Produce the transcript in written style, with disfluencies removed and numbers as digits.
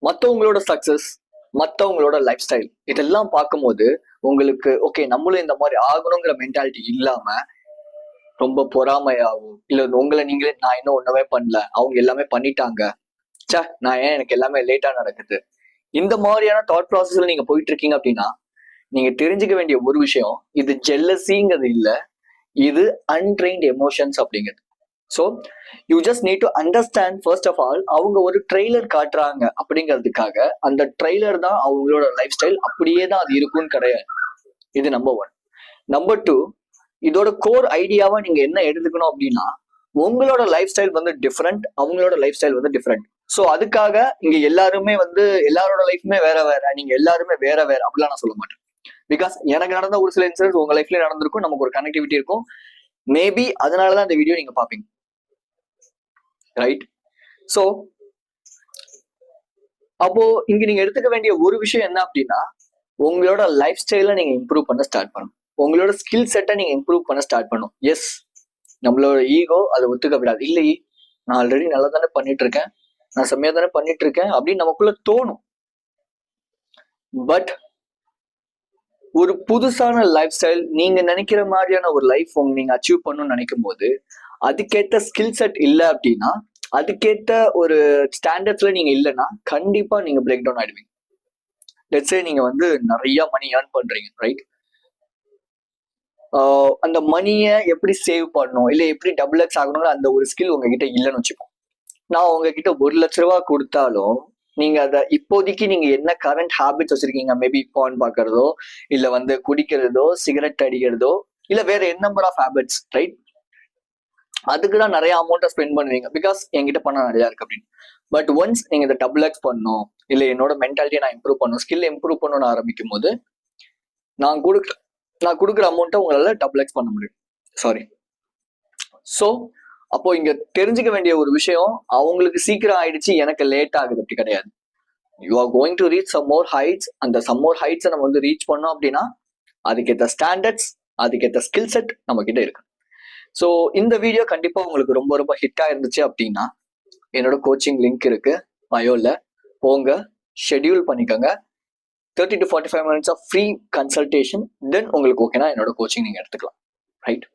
மற்றவங்களோட சக்சஸ், மற்றவங்களோட life style இதெல்லாம் பார்க்கும்போது உங்களுக்கு ஓகே நம்மளும் இந்த மாதிரி ஆகணுங்கிற மென்டாலிட்டி இல்லாம ரொம்ப பொறாமையாகும், இல்ல உங்களை நீங்களே நான் இன்னும் ஒண்ணுமே பண்ணல, அவங்க எல்லாமே பண்ணிட்டாங்க, சே நான் ஏன் எனக்கு எல்லாமே லேட்டா நடக்குது, இந்த மாதிரியான தாட் ப்ராசஸ்ல நீங்க போயிட்டு இருக்கீங்க அப்படின்னா நீங்க தெரிஞ்சுக்க வேண்டிய ஒரு விஷயம், இது ஜெல்லசிங்கிறது இல்ல, இது அன்ட்ரெயின்ட் எமோஷன்ஸ் அப்படிங்கிறது. So you just need to understand first of all, அவங்க ஒரு ட்ரெய்லர் காட்டுறாங்க அப்படிங்கிறதுக்காக அந்த ட்ரெய்லர் தான் அவங்களோட லைஃப் ஸ்டைல் அப்படியே தான் அது இருக்கும்னு கிடையாது. இது நம்பர் 1. நம்பர் 2, இதோட கோர் ஐடியாவா நீங்க என்ன எடுத்துக்கணும் அப்படின்னா, உங்களோட லைஃப் ஸ்டைல் வந்து டிஃப்ரெண்ட், அவங்களோட லைஃப் ஸ்டைல் வந்து டிஃப்ரெண்ட். ஸோ அதுக்காக இங்க எல்லாருமே வந்து எல்லாரோட லைஃப்மே வேற வேற, நீங்க எல்லாருமே வேற வேற அப்படிலாம் நான் சொல்ல மாட்டேன். பிகாஸ் எனக்கு நடந்த ஒரு சில இன்சிடென்ட்ஸ் உங்க லைஃப்ல நடந்திருக்கும், நமக்கு ஒரு கனெக்டிவிட்டி இருக்கும், மேபி அதனாலதான் இந்த வீடியோ நீங்க பாப்பீங்க, ரைட்? ஸோ அப்போ இங்க நீங்க எடுத்துக்க வேண்டிய ஒரு விஷயம் என்ன அப்படின்னா, உங்களோட லைஃப் ஸ்டைல நீங்க இம்ப்ரூவ் பண்ண ஸ்டார்ட் பண்ணணும், உங்களோட ஸ்கில் செட்டை நீங்க இம்ப்ரூவ் பண்ண ஸ்டார்ட் பண்ணணும். எஸ், நம்மளோட ஈகோ அதை ஒத்துக்க விடாது. இல்லை, நான் ஆல்ரெடி நல்லா தானே பண்ணிட்டு இருக்கேன், நான் செம்மையா தானே பண்ணிட்டு இருக்கேன் அப்படின்னு நமக்குள்ள தோணும். பட் ஒரு புதுசான லைஃப் ஸ்டைல், நீங்க நினைக்கிற மாதிரியான ஒரு லைஃப் நீங்க அச்சீவ் பண்ணணும்னு நினைக்கும் போது அதுக்கேற்ற ஸ்கில் செட் இல்லை அப்படின்னா, அதுக்கேற்ற ஒரு ஸ்டாண்டர்ட்ஸ்ல நீங்க இல்லைன்னா கண்டிப்பா நீங்க பிரேக் டவுன் ஆயிடுவீங்க. லெட்ஸ் சே நீங்க வந்து நிறைய மணி ஏர்ன் பண்றீங்க, ரைட்? அந்த மணியை எப்படி சேவ் பண்ணணும், இல்லை எப்படி டபுள் எக்ஸ் ஆகணும்னு அந்த ஒரு ஸ்கில் உங்ககிட்ட இல்லைன்னு வச்சுப்போம். நான் உங்ககிட்ட 1 லட்ச ரூபா கொடுத்தாலும் நீங்க அதை இப்போதைக்கு நீங்க என்ன கரண்ட் ஹேபிட்ஸ் வச்சிருக்கீங்க, மேபி பான் பார்க்கறதோ, இல்ல வந்து குடிக்கிறதோ, சிகரெட் அடிக்கிறதோ, இல்ல வேற என்ன நம்பர் ஆஃப் ஹேபிட்ஸ், ரைட்? அதுக்குதான் நிறைய அமௌண்ட்டை ஸ்பெண்ட் பண்ணுவீங்க, பிகாஸ் என்கிட்ட பண்ண நிறைய இருக்கு அப்படின்னு. பட் ஒன்ஸ் நீங்க இதை டபுள் எக்ஸ் பண்ணணும், இல்ல என்னோட மென்டாலிட்டியை நான் இம்ப்ரூவ் பண்ணணும், ஸ்கில் இம்ப்ரூவ் பண்ணணும்னு ஆரம்பிக்கும் போது நான் கொடுக்குற அமௌண்ட்டை உங்களால டபுள் எக்ஸ் பண்ண முடியும். சாரி. ஸோ அப்போ இங்க தெரிஞ்சுக்க வேண்டிய ஒரு விஷயம், அவங்களுக்கு சீக்கிரம் ஆயிடுச்சு, எனக்கு லேட் ஆகுது அப்படி கிடையாது. You are going to reach some more heights. அந்த சம் மோர் ஹைட்ஸை நம்ம வந்து ரீச் பண்ணோம் அப்படின்னா அதுக்கேற்ற ஸ்டாண்டர்ட்ஸ், அதுக்கேற்ற ஸ்கில் செட் நம்ம கிட்ட இருக்கு. ஸோ இந்த வீடியோ கண்டிப்பா உங்களுக்கு ரொம்ப ரொம்ப ஹிட்டா இருந்துச்சு அப்படின்னா என்னோட கோச்சிங் லிங்க் இருக்கு பயோல, போங்க, ஷெட்யூல் பண்ணிக்கோங்க. 30 to 45 minutes off free consultation. Then உங்களுக்கு ஓகேனா என்னோட கோச்சிங் நீங்க எடுத்துக்கலாம், ரைட்?